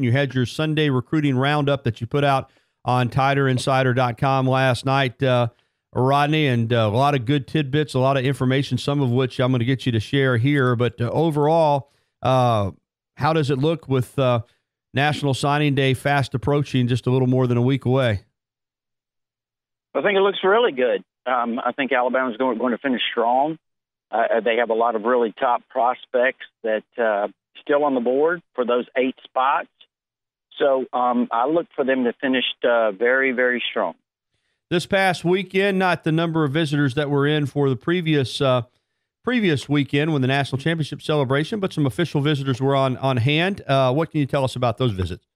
and you had your Sunday recruiting roundup that you put out on TiderInsider.com last night, Rodney, and a lot of good tidbits, a lot of information, some of which I'm going to get you to share here. But overall, how does it look with National Signing Day fast approaching, just a little more than a week away? I think it looks really good. I think Alabama's going to finish strong. They have a lot of really top prospects that still on the board for those 8 spots. So I look for them to finish very, very strong. This past weekend, not the number of visitors that were in for the previous weekend when the national championship celebration, but some official visitors were on hand. What can you tell us about those visits?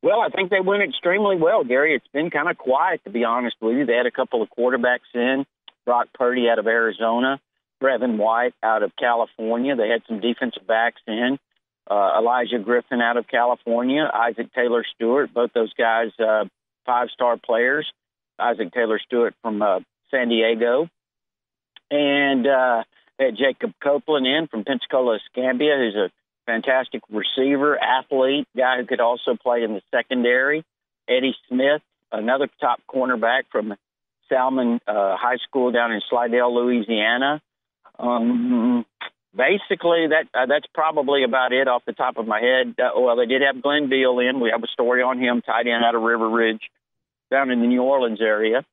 Well, I think they went extremely well, Gary. It's been kind of quiet, to be honest with you. They had a couple of quarterbacks in, Brock Purdy out of Arizona, Brevin White out of California. They had some defensive backs in, Elijah Griffin out of California, Isaac Taylor Stewart, both those guys 5-star players. Isaac Taylor Stewart from San Diego. And they had Jacob Copeland in from Pensacola, Escambia, who's a fantastic receiver, athlete, guy who could also play in the secondary. Eddie Smith, another top cornerback from Salmon High School down in Slidell, Louisiana. Basically, that's probably about it off the top of my head. Well, they did have Glenn Beal in. We have a story on him, tight end out of River Ridge down in the New Orleans area.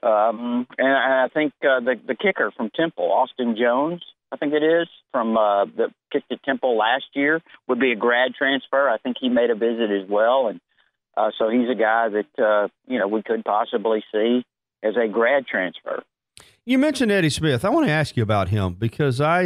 And I think the kicker from Temple, Austin Jones, I think it is, from the kicked at Temple last year, would be a grad transfer. I think he made a visit as well. And so he's a guy that, we could possibly see as a grad transfer. You mentioned Eddie Smith. I want to ask you about him because I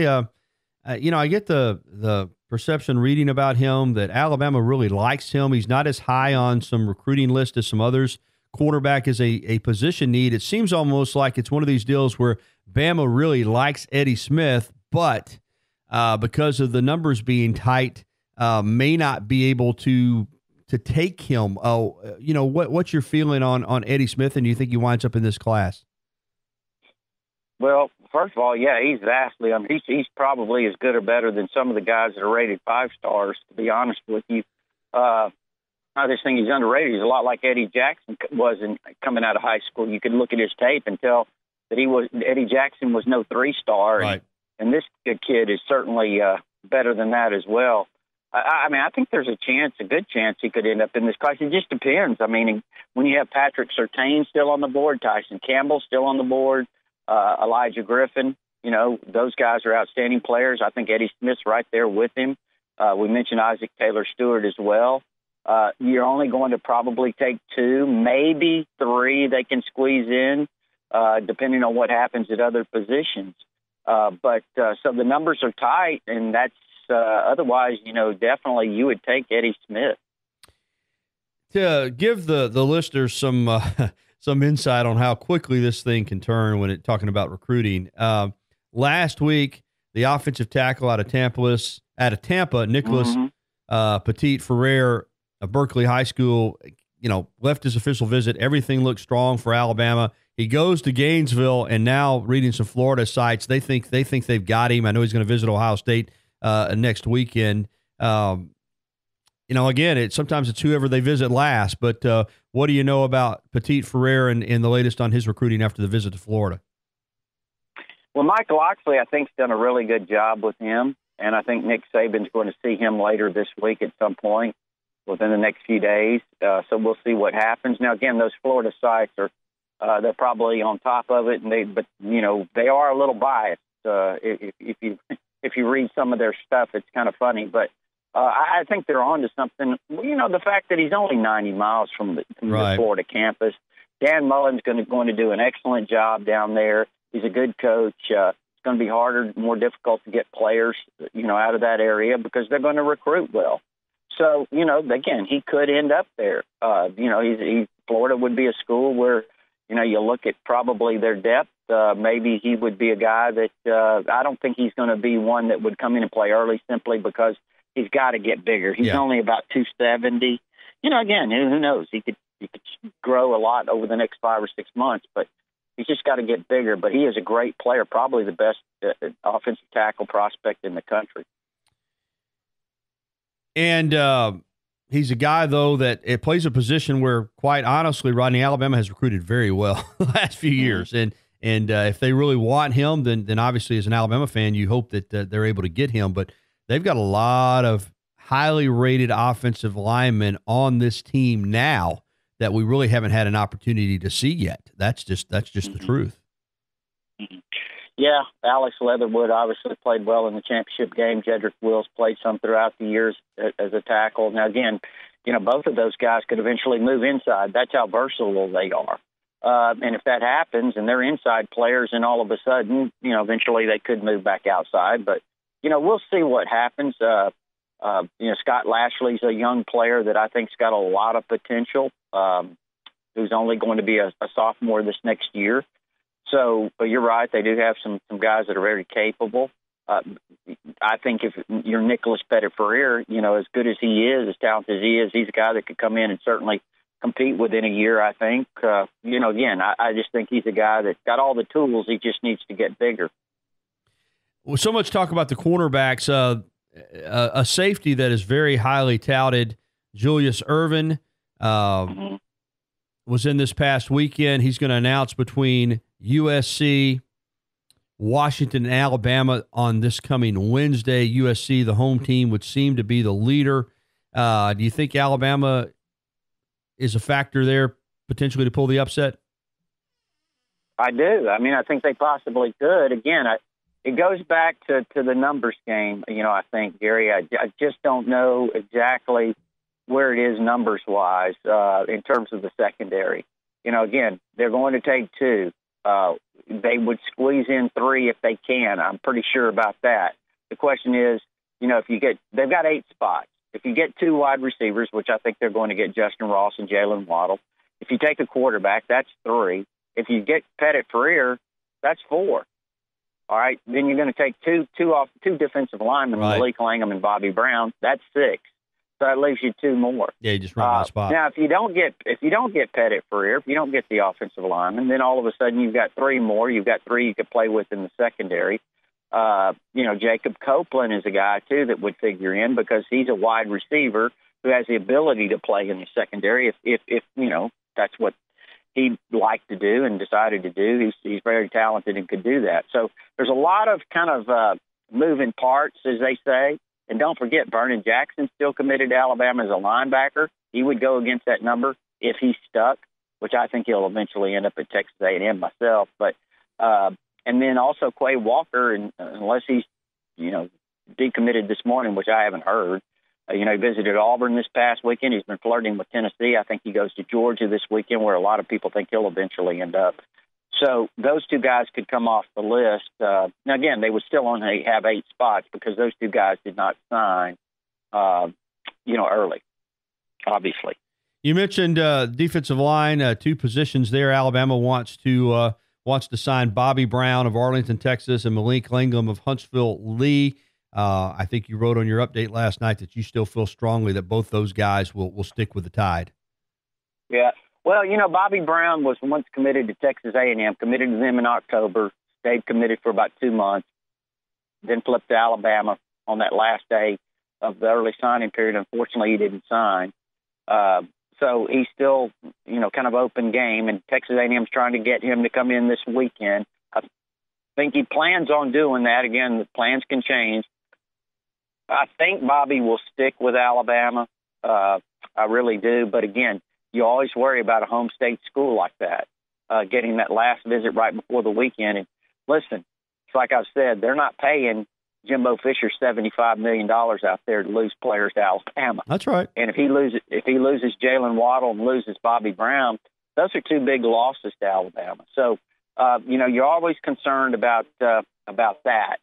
get the perception reading about him that Alabama really likes him. He's not as high on some recruiting list as some others. Quarterback is a position need. It seems almost like it's one of these deals where Bama really likes Eddie Smith, but because of the numbers being tight, may not be able to take him. What's your feeling on Eddie Smith, and do you think he winds up in this class? Well, first of all, yeah, he's vastly. I mean, he's probably as good or better than some of the guys that are rated 5 stars. To be honest with you, I just think he's underrated. He's a lot like Eddie Jackson was coming out of high school. You could look at his tape and tell that Eddie Jackson was no 3-star, right. And this kid is certainly better than that as well. I mean, I think there's a good chance he could end up in this class. It just depends. I mean, when you have Patrick Surtain still on the board, Tyson Campbell still on the board, Elijah Griffin, those guys are outstanding players. I think Eddie Smith's right there with him. We mentioned Isaac Taylor Stewart as well. You're only going to probably take 2, maybe 3 they can squeeze in, depending on what happens at other positions. But so the numbers are tight, and that's otherwise, definitely you would take Eddie Smith. To give the listeners some insight on how quickly this thing can turn when talking about recruiting. Last week, the offensive tackle out of Tampa, Nicholas Petit Ferrer of Berkeley High School, left his official visit. Everything looks strong for Alabama. He goes to Gainesville, and now reading some Florida sites, they think they've got him. I know he's going to visit Ohio State next weekend. Again, sometimes it's whoever they visit last. But what do you know about Petit Ferrer and the latest on his recruiting after the visit to Florida? Well, Mike Loxley, I think, has done a really good job with him, and I think Nick Saban's going to see him later this week at some point within the next few days. So we'll see what happens. Now, again, those Florida sites they're probably on top of it, but they are a little biased. If you read some of their stuff, it's kind of funny, but I think they're on to something. The fact that he's only 90 miles from the Florida campus. Dan Mullen's going to do an excellent job down there. He's a good coach. It's going to be harder, more difficult to get players, out of that area because they're going to recruit well. So, again, he could end up there. Florida would be a school where, you look at probably their depth. Maybe he would be a guy that I don't think he's going to be one that would come in and play early simply because he's got to get bigger. He's only about 270. Again, who knows? He could grow a lot over the next 5 or 6 months, but he's just got to get bigger. But he is a great player, probably the best offensive tackle prospect in the country. And He's a guy, though, that it plays a position where, quite honestly, Rodney, Alabama has recruited very well the last few years. And if they really want him, then obviously, as an Alabama fan, you hope that they're able to get him. But they've got a lot of highly rated offensive linemen on this team now that we really haven't had an opportunity to see yet. That's just the truth. Yeah, Alex Leatherwood obviously played well in the championship game. Jedrick Wills played some throughout the years as a tackle. Now, again, both of those guys could eventually move inside. That's how versatile they are. And if that happens and they're inside players and all of a sudden, eventually they could move back outside. But, we'll see what happens. Scott Lashley's a young player that I think's got a lot of potential, who's only going to be a sophomore this next year. So, but you're right, they do have some guys that are very capable. I think if you're Nicholas Pettit-Ferrer, as good as he is, as talented as he is, he's a guy that could come in and certainly compete within a year, I think. Again, I just think he's a guy that's got all the tools. He just needs to get bigger. Well, so much talk about the cornerbacks. A safety that is very highly touted, Julius Ervin, was in this past weekend. He's going to announce between USC, Washington, and Alabama on this coming Wednesday. USC, the home team, would seem to be the leader. Do you think Alabama is a factor there potentially to pull the upset? I do. I mean, I think they possibly could. Again, it goes back to the numbers game. I think, Gary, I just don't know exactly where it is numbers-wise in terms of the secondary. Again, they're going to take two. They would squeeze in three if they can. I'm pretty sure about that. The question is, they've got 8 spots. If you get 2 wide receivers, which I think they're going to get Justin Ross and Jalen Waddle, if you take a quarterback, that's 3. If you get Pettit-Ferrer, that's 4. All right, then you're going to take two defensive linemen, right. Malik Langham and Bobby Brown. That's 6. So that leaves you 2 more. Yeah, you just run out of spot. Now, if you don't get Pettit-Ferrer, if you don't get the offensive lineman, then all of a sudden you've got 3 more. You've got 3 you could play with in the secondary. Jacob Copeland is a guy too that would figure in because he's a wide receiver who has the ability to play in the secondary. If that's what he'd like to do and decided to do. He's very talented and could do that. So there's a lot of kind of moving parts, as they say. And don't forget, Vernon Jackson's still committed to Alabama as a linebacker. He would go against that number if he's stuck, which I think he'll eventually end up at Texas A&M myself. But and then also Quay Walker, and unless he's decommitted this morning, which I haven't heard. He visited Auburn this past weekend. He's been flirting with Tennessee. I think he goes to Georgia this weekend, where a lot of people think he'll eventually end up. So those 2 guys could come off the list. Now, again, they would still only have 8 spots because those 2 guys did not sign, early, obviously. You mentioned defensive line, 2 positions there. Alabama wants to sign Bobby Brown of Arlington, Texas, and Malik Langham of Huntsville Lee. I think you wrote on your update last night that you still feel strongly that both those guys will stick with the Tide. Yeah. Well, Bobby Brown was once committed to Texas A&M, committed to them in October, stayed committed for about 2 months, then flipped to Alabama on that last day of the early signing period. Unfortunately, he didn't sign. So he's still, kind of open game, and Texas A&M's trying to get him to come in this weekend. I think he plans on doing that. Again, the plans can change. I think Bobby will stick with Alabama. I really do. But, again, you always worry about a home state school like that, getting that last visit right before the weekend. And, listen, it's like I've said, they're not paying Jimbo Fisher $75 million out there to lose players to Alabama. That's right. And if he loses Jalen Waddle and loses Bobby Brown, those are 2 big losses to Alabama. So, you're always concerned about that.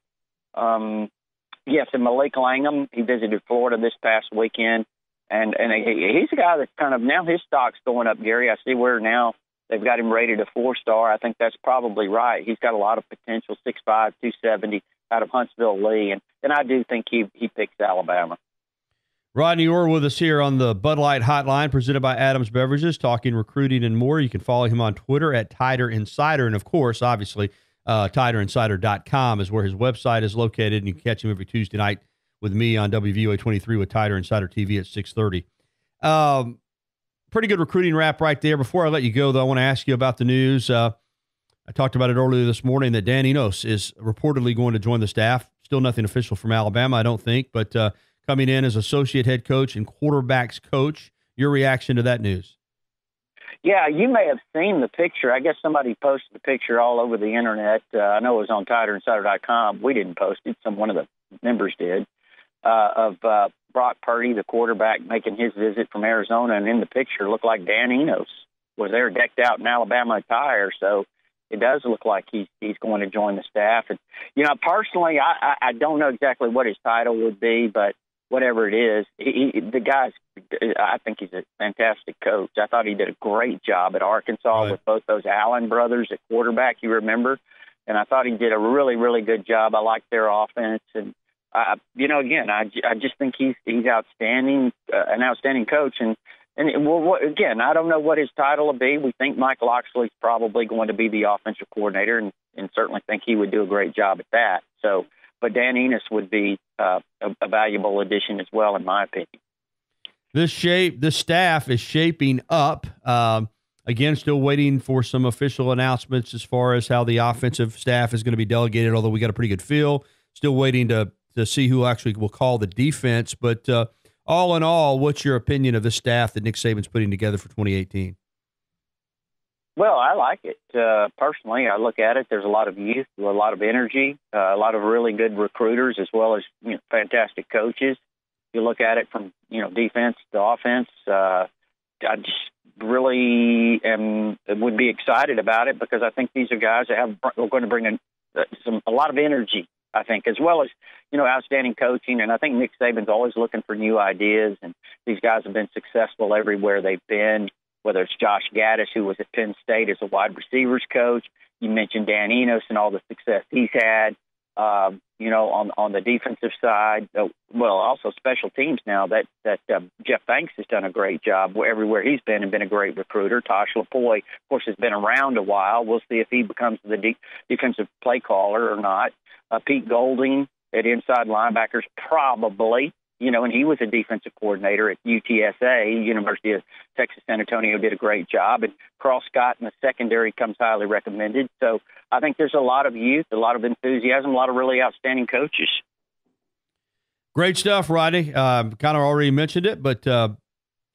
Yes, and Malik Langham, he visited Florida this past weekend, and he's a guy that's kind of now his stock's going up, Gary. I see where now they've got him rated a 4-star. I think that's probably right. He's got a lot of potential, 6'5", 270 out of Huntsville Lee, and I do think he picks Alabama. Rodney Orr with us here on the Bud Light Hotline, presented by Adams Beverages, talking recruiting and more. You can follow him on Twitter at Tider Insider, and of course, obviously, TiderInsider.com is where his website is located, and you can catch him every Tuesday night with me on WVOA 23 with Tider Insider TV at 6:30 Pretty good recruiting wrap right there. Before I let you go, though, I want to ask you about the news. I talked about it earlier this morning that Dan Enos is reportedly going to join the staff. Still nothing official from Alabama, I don't think, but coming in as associate head coach and quarterbacks coach. Your reaction to that news? Yeah, you may have seen the picture. I guess somebody posted the picture all over the internet. I know it was on TiderInsider.com. We didn't post it. One of the members did. Of Brock Purdy, the quarterback, making his visit from Arizona, and in the picture looked like Dan Enos was there decked out in Alabama attire. So it does look like he's going to join the staff. And, personally, I don't know exactly what his title would be, but whatever it is, I think he's a fantastic coach. I thought he did a great job at Arkansas with both those Allen brothers at quarterback, you remember, and I thought he did a really, really good job. I liked their offense, and I just think he's outstanding, an outstanding coach. And again, I don't know what his title will be. We think Mike Locksley's probably going to be the offensive coordinator, and certainly think he would do a great job at that. So, but Dan Enos would be a valuable addition as well, in my opinion. This staff is shaping up. Again, still waiting for some official announcements as far as how the offensive staff is going to be delegated, although we got a pretty good feel. Still waiting to see who actually will call the defense. But all in all, what's your opinion of the staff that Nick Saban's putting together for 2018? Well, I like it. Personally, I look at it. There's a lot of youth, a lot of energy, a lot of really good recruiters, as well as fantastic coaches. You look at it from defense to offense. I just really would be excited about it, because I think these are guys that are going to bring in a lot of energy, I think, as well as outstanding coaching. And I think Nick Saban's always looking for new ideas, and these guys have been successful everywhere they've been. Whether it's Josh Gaddis, who was at Penn State as a wide receivers coach. You mentioned Dan Enos and all the success he's had, on the defensive side. Well, also special teams now that Jeff Banks has done a great job everywhere he's been and been a great recruiter. Tosh LaPoy, of course, has been around a while. We'll see if he becomes the defensive play caller or not. Pete Golding at inside linebackers, probably. And he was a defensive coordinator at UTSA, University of Texas San Antonio, did a great job. And Carl Scott in the secondary comes highly recommended. So I think there's a lot of youth, a lot of enthusiasm, a lot of really outstanding coaches. Great stuff, Rodney. Kind of already mentioned it, but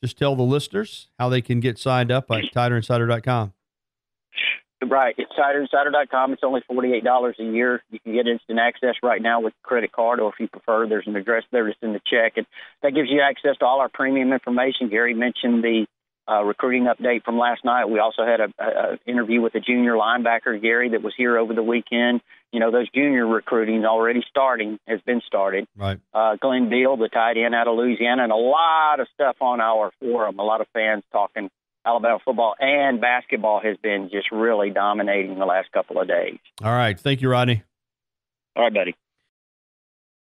just tell the listeners how they can get signed up at TiderInsider.com. Right. It's TiderInsider.com. It's only $48 a year. You can get instant access right now with credit card, or if you prefer, there's an address there just in the check. And that gives you access to all our premium information. Gary mentioned the recruiting update from last night. We also had a interview with a junior linebacker, Gary, that was here over the weekend. Those junior recruiting already has been started. Right. Glenn Beal, the tight end out of Louisiana, and a lot of stuff on our forum. A lot of fans talking Alabama football and basketball has been just really dominating the last couple of days. All right. Thank you, Rodney. All right, buddy.